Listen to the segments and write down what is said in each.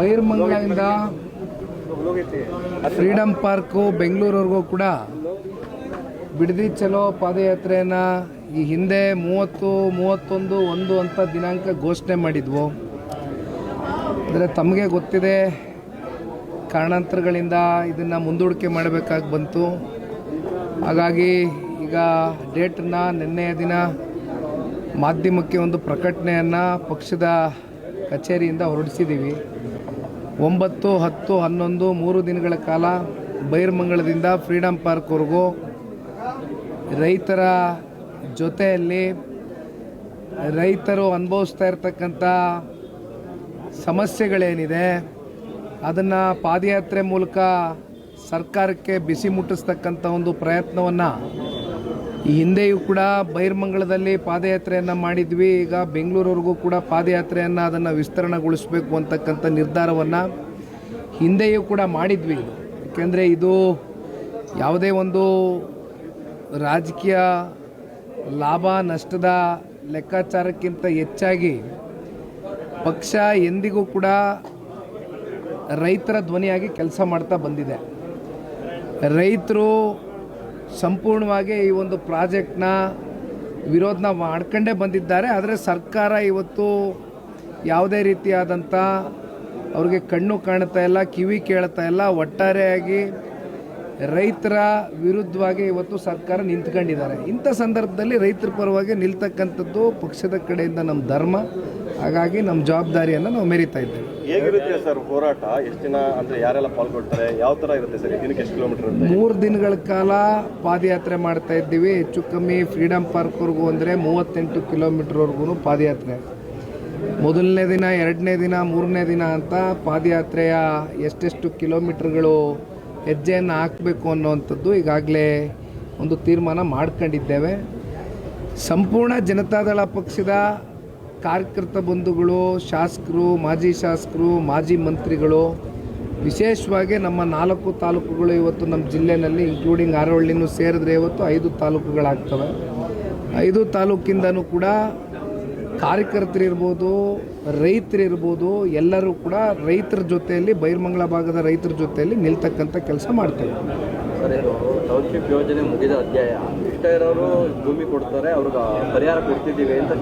ಬೈರ್ಮಂಗಲದಿಂದ freedom park ಬೆಂಗಳೂರವರೆಗೂ ಕೂಡ ಬಿಡದಿ ಚಲೋ ಪಾದಯಾತ್ರೆಯನ್ನು ಈ ಹಿಂದೆ 30, 31, 1 ಅಂತ ದಿನಾಂಕ ಘೋಷಣೆ ಮಾಡಿದ್ವು. ಅಂದರೆ ತಮಗೆ ಗೊತ್ತಿದೆ, ಕಾರಣಾಂತರಗಳಿಂದ ಇದನ್ನು ಮುಂದೂಡಿಕೆ ಮಾಡಬೇಕಾಗಿ ಬಂತು. ಹಾಗಾಗಿ ಈಗ ಡೇಟನ್ನು ನಿನ್ನೆಯ ದಿನ ಮಾಧ್ಯಮಕ್ಕೆ ಒಂದು ಪ್ರಕಟಣೆಯನ್ನು ಪಕ್ಷದ ಕಚೇರಿಯಿಂದ ಹೊರಡಿಸಿದ್ದೀವಿ. 9, 10, 11 3 ದಿನಗಳ ಕಾಲ ಬೈರ್ಮಂಗಲದಿಂದ ಫ್ರೀಡಮ್ ಪಾರ್ಕ್ವರೆಗೂ ರೈತರ ಜೊತೆಯಲ್ಲಿ ರೈತರು ಅನುಭವಿಸ್ತಾ ಇರ್ತಕ್ಕಂಥ ಸಮಸ್ಯೆಗಳೇನಿದೆ ಅದನ್ನು ಪಾದಯಾತ್ರೆ ಮೂಲಕ ಸರ್ಕಾರಕ್ಕೆ ಬಿಸಿ ಮುಟ್ಟಿಸ್ತಕ್ಕಂಥ ಒಂದು ಪ್ರಯತ್ನವನ್ನು ಈ ಹಿಂದೆಯೂ ಕೂಡ ಬೈರ್ಮಂಗಲದಲ್ಲಿ ಪಾದಯಾತ್ರೆಯನ್ನು ಮಾಡಿದ್ವಿ. ಈಗ ಬೆಂಗಳೂರವರೆಗೂ ಕೂಡ ಪಾದಯಾತ್ರೆಯನ್ನು ಅದನ್ನು ವಿಸ್ತರಣೆಗೊಳಿಸಬೇಕು ಅಂತಕ್ಕಂಥ ನಿರ್ಧಾರವನ್ನು ಹಿಂದೆಯೂ ಕೂಡ ಮಾಡಿದ್ವಿ. ಏಕೆಂದರೆ ಇದು ಯಾವುದೇ ಒಂದು ರಾಜಕೀಯ ಲಾಭ ನಷ್ಟದ ಲೆಕ್ಕಾಚಾರಕ್ಕಿಂತ ಹೆಚ್ಚಾಗಿ ಪಕ್ಷ ಎಂದಿಗೂ ಕೂಡ ರೈತರ ಧ್ವನಿಯಾಗಿ ಕೆಲಸ ಮಾಡ್ತಾ ಬಂದಿದೆ. ರೈತರು ಸಂಪೂರ್ಣವಾಗಿ ಈ ಒಂದು ಪ್ರಾಜೆಕ್ಟ್ನ ವಿರೋಧನ ಮಾಡ್ಕೊಂಡೇ ಬಂದಿದ್ದಾರೆ. ಆದರೆ ಸರ್ಕಾರ ಇವತ್ತು ಯಾವುದೇ ರೀತಿಯಾದಂಥ ಅವ್ರಿಗೆ ಕಣ್ಣು ಕಾಣ್ತಾ ಇಲ್ಲ, ಕಿವಿ ಕೇಳ್ತಾ ಇಲ್ಲ. ಒಟ್ಟಾರೆಯಾಗಿ ರೈತರ ವಿರುದ್ಧವಾಗಿ ಇವತ್ತು ಸರ್ಕಾರ ನಿಂತ್ಕೊಂಡಿದ್ದಾರೆ. ಇಂಥ ಸಂದರ್ಭದಲ್ಲಿ ರೈತರ ಪರವಾಗಿ ನಿಲ್ತಕ್ಕಂಥದ್ದು ಪಕ್ಷದ ಕಡೆಯಿಂದ ನಮ್ಮ ಧರ್ಮ. ಹಾಗಾಗಿ ನಮ್ಮ ಜವಾಬ್ದಾರಿಯನ್ನು ನಾವು ಮೆರಿತಾ ಇದ್ದೇವೆ. ಹೇಗಿರುತ್ತೆ ಸರ್ ಹೋರಾಟ? ಎಷ್ಟು ದಿನ ಅಂದರೆ ಯಾರೆಲ್ಲ ಪಾಲ್ಗೊಳ್ತಾರೆ? ಯಾವ ಥರ ಇರುತ್ತೆ ಸರ್? ದಿನಕ್ಕೆ ಎಷ್ಟು ಕಿಲೋಮೀಟರ್ ಇರುತ್ತೆ? 3 ದಿನಗಳ ಕಾಲ ಪಾದಯಾತ್ರೆ ಮಾಡ್ತಾ ಇದ್ದೀವಿ. ಹೆಚ್ಚು ಕಮ್ಮಿ ಫ್ರೀಡಮ್ ಪಾರ್ಕ್ವರೆಗೂ ಅಂದರೆ 38 ಕಿಲೋಮೀಟ್ರ್ವರೆಗೂ ಪಾದಯಾತ್ರೆ. ಮೊದಲನೇ ದಿನ, 2ನೇ ದಿನ, 3ನೇ ದಿನ ಅಂತ ಪಾದಯಾತ್ರೆಯ ಎಷ್ಟೆಷ್ಟು ಕಿಲೋಮೀಟ್ರ್ಗಳು ಹೆಜ್ಜೆಯನ್ನು ಹಾಕಬೇಕು ಅನ್ನೋವಂಥದ್ದು ಈಗಾಗಲೇ ಒಂದು ತೀರ್ಮಾನ ಮಾಡ್ಕೊಂಡಿದ್ದೇವೆ. ಸಂಪೂರ್ಣ ಜನತಾದಳ ಪಕ್ಷದ ಕಾರ್ಯಕರ್ತ ಬಂಧುಗಳು, ಶಾಸಕರು, ಮಾಜಿ ಶಾಸಕರು, ಮಾಜಿ ಮಂತ್ರಿಗಳು, ವಿಶೇಷವಾಗಿ ನಮ್ಮ 4 ತಾಲೂಕುಗಳು ಇವತ್ತು ನಮ್ಮ ಜಿಲ್ಲೆಯಲ್ಲಿ ಇನ್ಕ್ಲೂಡಿಂಗ್ ಆರೋಹಳ್ಳಿನೂ ಸೇರಿದ್ರೆ ಇವತ್ತು 5 ತಾಲೂಕುಗಳಾಗ್ತವೆ. 5 ತಾಲೂಕಿಂದನೂ ಕೂಡ ಕಾರ್ಯಕರ್ತರಿರ್ಬೋದು, ರೈತರಿರ್ಬೋದು, ಎಲ್ಲರೂ ಕೂಡ ರೈತರ ಜೊತೆಯಲ್ಲಿ, ಬೈರ್ಮಂಗಲ ಭಾಗದ ರೈತರ ಜೊತೆಯಲ್ಲಿ ನಿಲ್ತಕ್ಕಂಥ ಕೆಲಸ ಮಾಡ್ತೇವೆ. ಸರ್, ಟೌನ್ಶಿಪ್ ಯೋಜನೆ ಮುಗಿದ ಅಧ್ಯಾಯ. ಇಷ್ಟ ಇರೋರು ಭೂಮಿ ಕೊಡ್ತಾರೆ, ಅವ್ರಿಗೆ ಪರಿಹಾರ ಕೊಡ್ತಿದ್ದೀವಿ ಅಂತ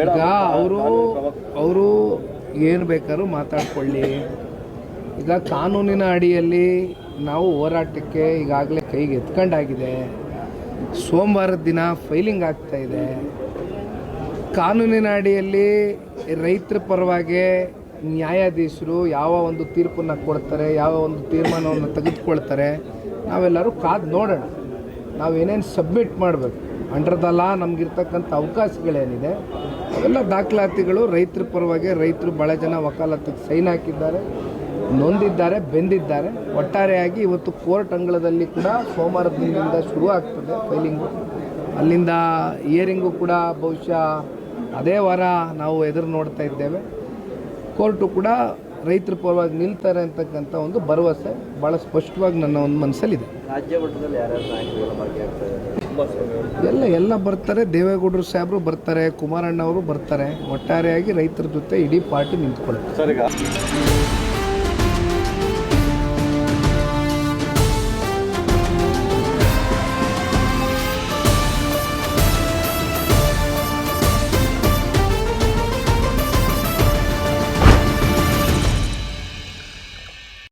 ಈಗ ಅವರು ಏನು ಬೇಕಾದ್ರೂ ಮಾತಾಡ್ಕೊಳ್ಳಿ. ಈಗ ಕಾನೂನಿನ ಅಡಿಯಲ್ಲಿ ನಾವು ಹೋರಾಟಕ್ಕೆ ಈಗಾಗಲೇ ಕೈಗೆ ಎತ್ಕೊಂಡಾಗಿದೆ. ಸೋಮವಾರದ ದಿನ ಫೈಲಿಂಗ್ ಆಗ್ತಾಯಿದೆ. ಕಾನೂನಿನ ಅಡಿಯಲ್ಲಿ ರೈತರ ಪರವಾಗಿ ನ್ಯಾಯಾಧೀಶರು ಯಾವ ಒಂದು ತೀರ್ಪನ್ನು ಕೊಡ್ತಾರೆ, ಯಾವ ಒಂದು ತೀರ್ಮಾನವನ್ನು ತೆಗೆದುಕೊಳ್ತಾರೆ, ನಾವೆಲ್ಲರೂ ಕಾದು ನೋಡೋಣ. ನಾವೇನೇನು ಸಬ್ಮಿಟ್ ಮಾಡಬೇಕು ಅಂಡರ್ ದ ಲಾ, ನಮಗಿರ್ತಕ್ಕಂಥ ಅವಕಾಶಗಳೇನಿದೆ ಅವೆಲ್ಲ ದಾಖಲಾತಿಗಳು ರೈತರ ಪರವಾಗಿ ರೈತರು ಭಾಳ ಜನ ವಕಾಲತ್ತಿಗೆ ಸೈನ್ ಹಾಕಿದ್ದಾರೆ, ನೊಂದಿದ್ದಾರೆ, ಬೆಂದಿದ್ದಾರೆ. ಒಟ್ಟಾರೆಯಾಗಿ ಇವತ್ತು ಕೋರ್ಟ್ ಅಂಗಳದಲ್ಲಿ ಕೂಡ ಸೋಮವಾರದ ದಿನದಿಂದ ಶುರು ಆಗ್ತದೆ ಫೈಲಿಂಗು. ಅಲ್ಲಿಂದ ಹಿಯರಿಂಗು ಕೂಡ ಬಹುಶಃ ಅದೇ ವಾರ ನಾವು ಎದುರು ನೋಡ್ತಾ ಇದ್ದೇವೆ. ಕೋರ್ಟು ಕೂಡ ರೈತರ ಪರವಾಗಿ ನಿಲ್ತಾರೆ ಅಂತಕ್ಕಂಥ ಒಂದು ಭರವಸೆ ಭಾಳ ಸ್ಪಷ್ಟವಾಗಿ ನನ್ನ ಒಂದು ಮನಸ್ಸಲ್ಲಿದೆ. ರಾಜ್ಯ ಮಟ್ಟದಲ್ಲಿ ಎಲ್ಲ ಬರ್ತಾರೆ. ದೇವೇಗೌಡರು ಸಾಹೇಬರು ಬರ್ತಾರೆ, ಕುಮಾರಣ್ಣವರು ಬರ್ತಾರೆ. ಒಟ್ಟಾರೆಯಾಗಿ ರೈತರ ಜೊತೆ ಇಡೀ ಪಾರ್ಟಿ ನಿಂತ್ಕೊಳ್ಳುತ್ತೆ.